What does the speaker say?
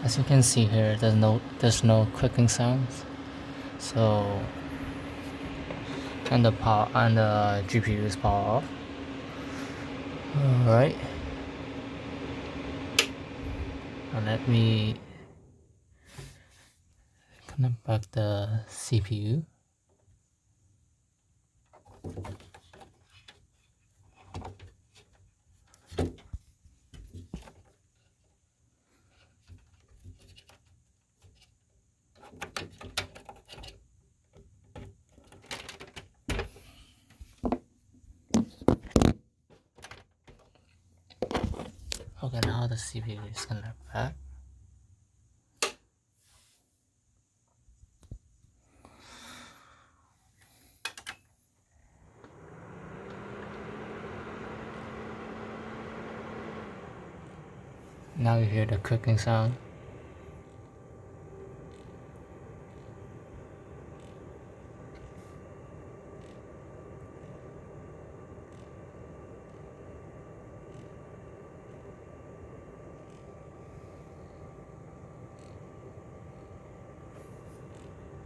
As you can see here, there's no clicking sounds. So and the GPU is power off. Alright. Now let me connect back the CPU. Okay, now the CPU is connected back. Now you hear the clicking sound.